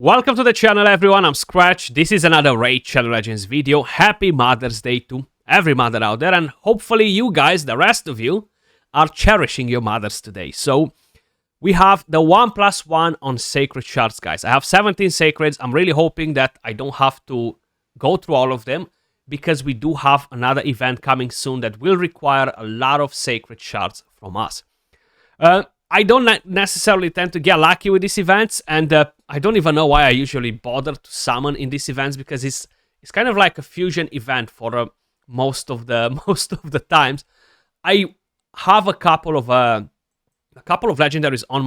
Welcome to the channel, everyone. I'm Skratch. This is another Raid Shadow Legends video. Happy Mother's Day to every mother out there, and hopefully you guys, the rest of you, are cherishing your mothers today. So we have the 1+1 on Sacred Shards, guys. I have 17 Sacreds. I'm really hoping that I don't have to go through all of them, because we do have another event coming soon that will require a lot of Sacred Shards from us. I don't necessarily tend to get lucky with these events, and I don't even know why I usually bother to summon in these events, because it's kind of like a fusion event for most of the times. I have a couple of legendaries on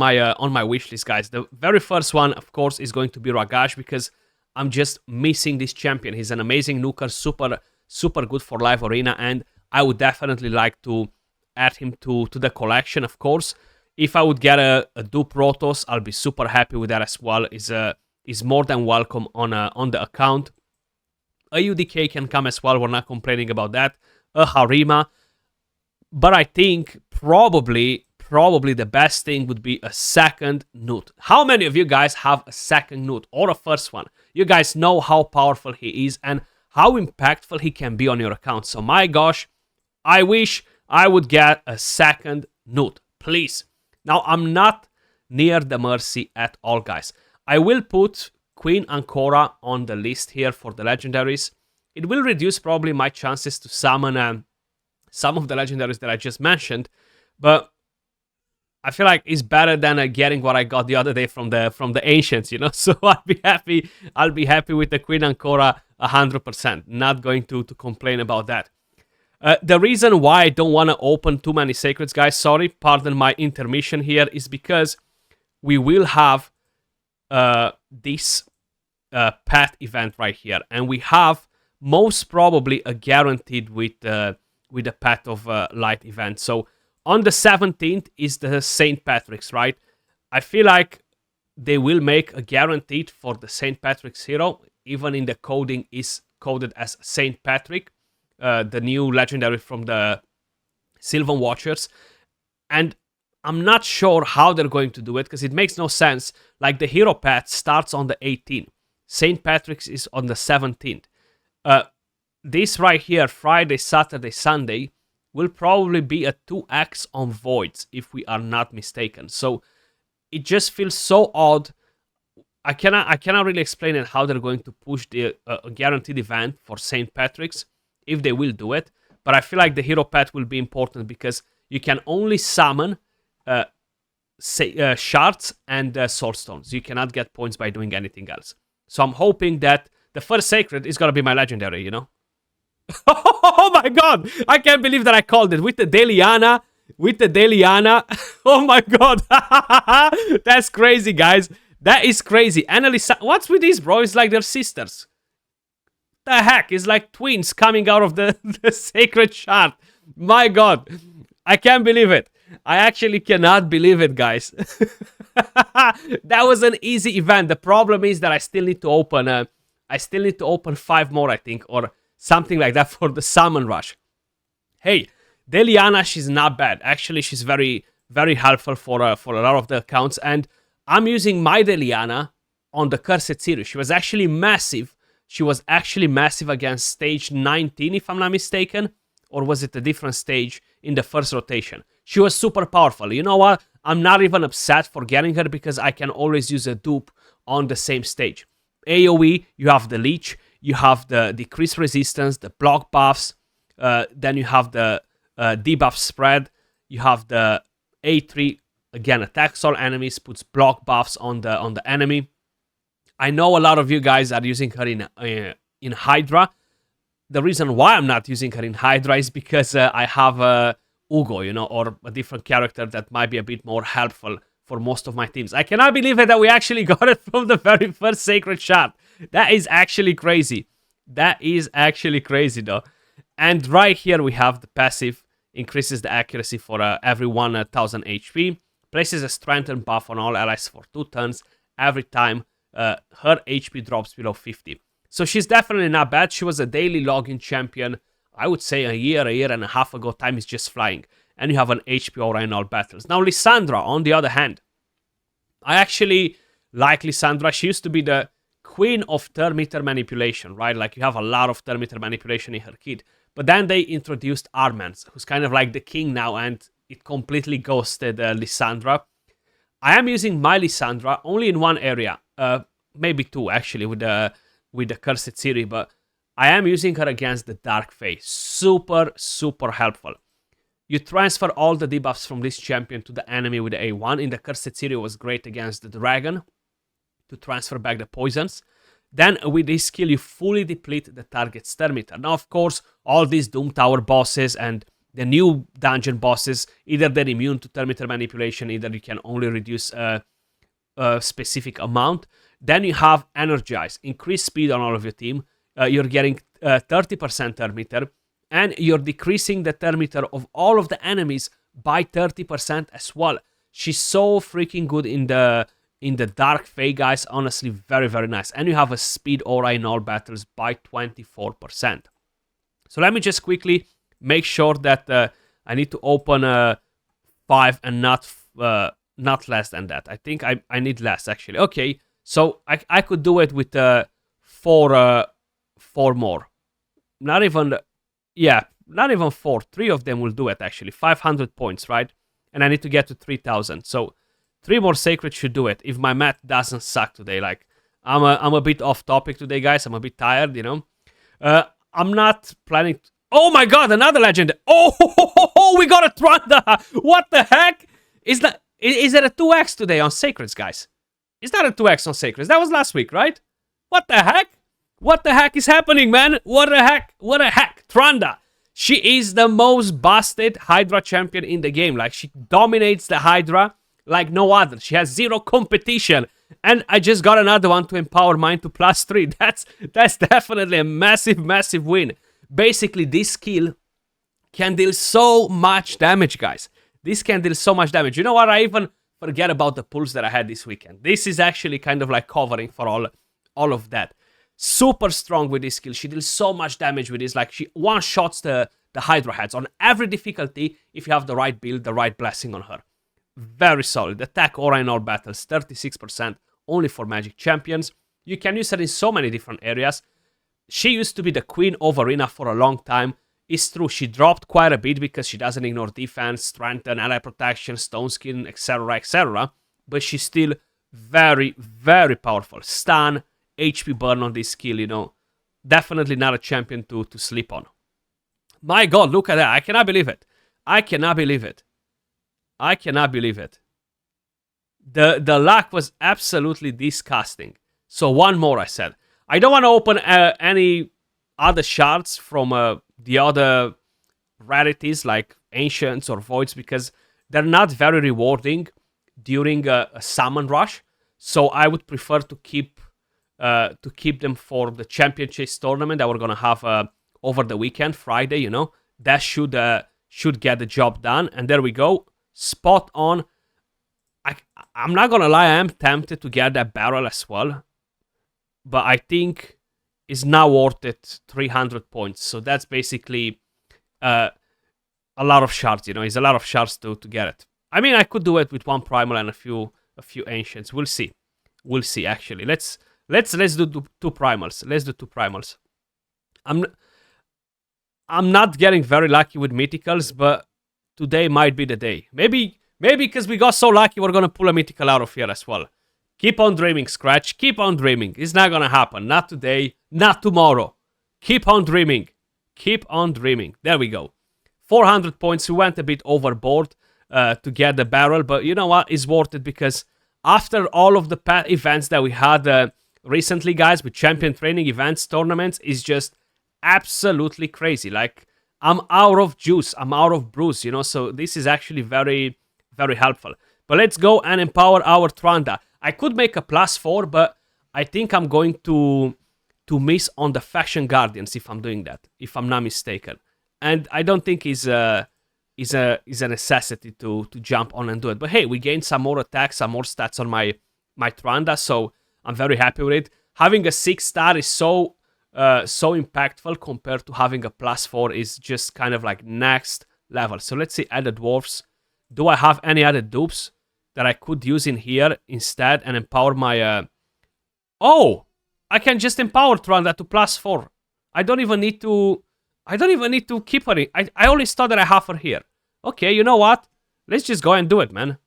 my wish list, guys. The very first one, of course, is going to be Ragash, because I'm just missing this champion. He's an amazing nuker, super good for live arena, and I would definitely like to add him to the collection, of course. If I would get a dupe Rotos, I'll be super happy with that as well. Is more than welcome on the account. A UDK can come as well. We're not complaining about that. A Harima. But I think probably the best thing would be a second Newt. How many of you guys have a second Newt or a first one? You guys know how powerful he is and how impactful he can be on your account. So my gosh, I wish I would get a second Newt. Please. Now, I'm not near the Mercy at all, guys. I will put Queen Ancora on the list here for the legendaries. It will reduce probably my chances to summon some of the legendaries that I just mentioned, but I feel like it's better than getting what I got the other day from the Ancients, you know? So I'll be happy with the Queen Ancora 100%. Not going to complain about that. The reason why I don't want to open too many Sacreds, guys, sorry, pardon my intermission here, is because we will have this pet event right here. And we have most probably a guaranteed with the Path of Light event. So on the 17th is the St. Patrick's, right? I feel like they will make a guaranteed for the St. Patrick's hero, even in the coding is coded as St. Patrick. The new legendary from the Sylvan Watchers, and I'm not sure how they're going to do it, because it makes no sense. Like, the hero path starts on the 18th, St. Patrick's is on the 17th. This right here, Friday, Saturday, Sunday, will probably be a 2x on Voids, if we are not mistaken. So it just feels so odd. I cannot really explain it, how they're going to push the guaranteed event for St. Patrick's, if they will do it. But I feel like the hero pet will be important, because you can only summon shards and swordstones. You cannot get points by doing anything else. So I'm hoping that the first sacred is gonna be my legendary, you know? Oh my god! I can't believe that I called it with the Deliana. Oh my god! That's crazy, guys. That is crazy. Annalisa, what's with these, bro? It's like they're sisters. The heck, it's like twins coming out of the Sacred Shard. My god, I can't believe it. I actually cannot believe it, guys. That was an easy event. The problem is that I still need to open 5 more, I think, or something like that, for the summon rush. Hey, Deliana, she's not bad. Actually, she's very helpful for a lot of the accounts, and I'm using my Deliana on the Cursed series. She was actually massive. She was actually massive against stage 19, if I'm not mistaken. Or was it a different stage in the first rotation? She was super powerful. You know what? I'm not even upset for getting her, because I can always use a dupe on the same stage. AoE, you have the Leech, you have the decreased resistance, the block buffs, then you have the debuff spread, you have the A3, again, attacks all enemies, puts block buffs on the enemy. I know a lot of you guys are using her in Hydra. The reason why I'm not using her in Hydra is because I have Ugo, you know, or a different character that might be a bit more helpful for most of my teams. I cannot believe it that we actually got it from the very first Sacred Shard. That is actually crazy. That is actually crazy, though. And right here we have the passive. Increases the accuracy for every 1000 HP. Places a strengthened buff on all allies for 2 turns every time her HP drops below 50. So she's definitely not bad. She was a daily login champion, I would say a year and a half ago. Time is just flying. And you have an HP aura in all battles. Now, Lissandra, on the other hand, I actually like Lissandra. She used to be the queen of turn meter manipulation, right? Like you have a lot of turn meter manipulation in her kit. But then they introduced Armance, who's kind of like the king now, and it completely ghosted Lissandra. I am using my Lissandra only in one area, maybe two actually, with the Cursed Ciri, but I am using her against the Dark Fae. Super, super helpful. You transfer all the debuffs from this champion to the enemy with the A1. In the Cursed Ciri was great against the Dragon to transfer back the poisons. Then with this skill you fully deplete the target's turn meter. Now of course all these Doom Tower bosses and the new dungeon bosses, either they're immune to turn meter manipulation, either you can only reduce a specific amount. Then you have Energize, increase speed on all of your team. You're getting 30% turn meter, and you're decreasing the turn meter of all of the enemies by 30% as well. She's so freaking good in the Dark Fae, guys. Honestly, very, very nice. And you have a speed aura in all battles by 24%. So let me just quickly make sure that I need to open 5 and not less than that. I think I need less, actually. Okay, so I could do it with 4 more. Not even, yeah, not even 4. 3 of them will do it, actually. 500 points, right? And I need to get to 3,000. So 3 more sacred should do it, if my math doesn't suck today. Like, I'm a bit off topic today, guys. I'm a bit tired, you know. I'm not planning... Oh my god, another legend! Oh, we got a Tranda! What the heck? Is there a 2x today on Sacreds, guys? Is that a 2x on Sacreds? That was last week, right? What the heck? What the heck is happening, man? What the heck? What the heck? Tranda! She is the most busted Hydra champion in the game. Like, she dominates the Hydra like no other. She has 0 competition. And I just got another one to empower mine to +3. That's definitely a massive, massive win. Basically, this skill can deal so much damage, guys. This can deal so much damage. You know what? I even forget about the pulls that I had this weekend. This is actually kind of like covering for all of that. Super strong with this skill. She deals so much damage with this. Like, she one-shots the Hydra heads on every difficulty if you have the right build, the right blessing on her. Very solid. Attack aura in all battles, 36%, only for magic champions. You can use her in so many different areas. She used to be the queen of arena for a long time. It's true, she dropped quite a bit because she doesn't ignore defense, strengthen, ally protection, stone skin, etc, etc. But she's still very, very powerful. Stun, HP burn on this skill, you know. Definitely not a champion to sleep on. My god, look at that. I cannot believe it. I cannot believe it. I cannot believe it. The luck was absolutely disgusting. So one more, I said. I don't want to open any other shards from the other rarities like Ancients or Voids because they're not very rewarding during a summon rush. So I would prefer to keep them for the Champion Chase tournament that we're gonna have over the weekend, Friday. You know, that should get the job done. And there we go, spot on. I'm not gonna lie, I am tempted to get that barrel as well. But I think it's now worth it 300 points. So that's basically a lot of shards, you know. It's a lot of shards to get it. I mean, I could do it with 1 primal and a few ancients. We'll see. We'll see, actually. Let's do 2 primals. Let's do 2 primals. I'm not getting very lucky with mythicals, but today might be the day. Maybe because we got so lucky, we're gonna pull a mythical out of here as well. Keep on dreaming, Skratch. Keep on dreaming. It's not gonna happen. Not today. Not tomorrow. Keep on dreaming. Keep on dreaming. There we go. 400 points. We went a bit overboard to get the barrel, but you know what? It's worth it because after all of the events that we had recently, guys, with champion training events, tournaments, is just absolutely crazy. Like, I'm out of juice. I'm out of brews, you know, so this is actually very, very helpful. But let's go and empower our Tranda. I could make a +4, but I think I'm going to miss on the Faction Guardians if I'm doing that, if I'm not mistaken. And I don't think is a necessity to jump on and do it. But hey, we gained some more attacks, some more stats on my Tranda, so I'm very happy with it. Having a 6-star is so impactful compared to having a +4 is just kind of like next level. So let's see, added dwarfs. Do I have any other dupes? that I could use in here instead and empower my... Oh! I can just empower Tranda to +4. I don't even need to keep her in. I only thought that I have her here. Okay, you know what? Let's just go and do it, man.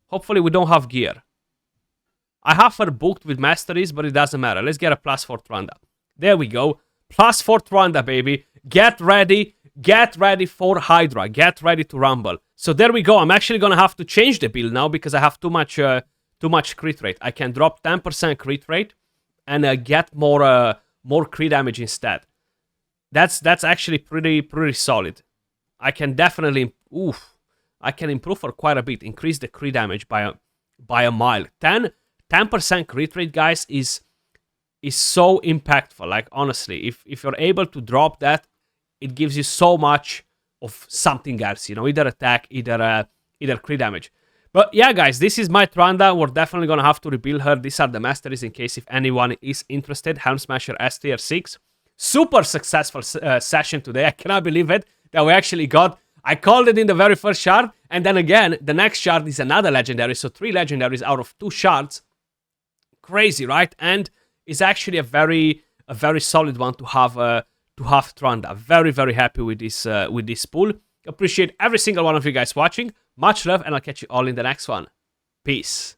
Hopefully we don't have gear. I have her booked with masteries, but it doesn't matter. Let's get a +4 Tranda. There we go. +4 Tranda, baby. Get ready. Get ready for Hydra. Get ready to rumble. So there we go. I'm actually gonna have to change the build now because I have too much crit rate. I can drop 10% crit rate and get more crit damage instead. That's actually pretty solid. I can definitely I can improve her quite a bit. Increase the crit damage by a mile. 10% crit rate, guys, is so impactful. Like, honestly, if you're able to drop that, it gives you so much of something else, you know, either attack, either crit damage. But yeah, guys, this is my Tranda. We're definitely gonna have to rebuild her. These are the masteries in case if anyone is interested. Helm Smasher S tier 6. Super successful session today. I cannot believe it that we actually got... I called it in the very first shard, and then again, the next shard is another legendary, so 3 legendaries out of 2 shards. Crazy, right? And it's actually a very solid one to have Tranda. Very, very happy with this pool. Appreciate every single one of you guys watching. Much love, and I'll catch you all in the next one. Peace.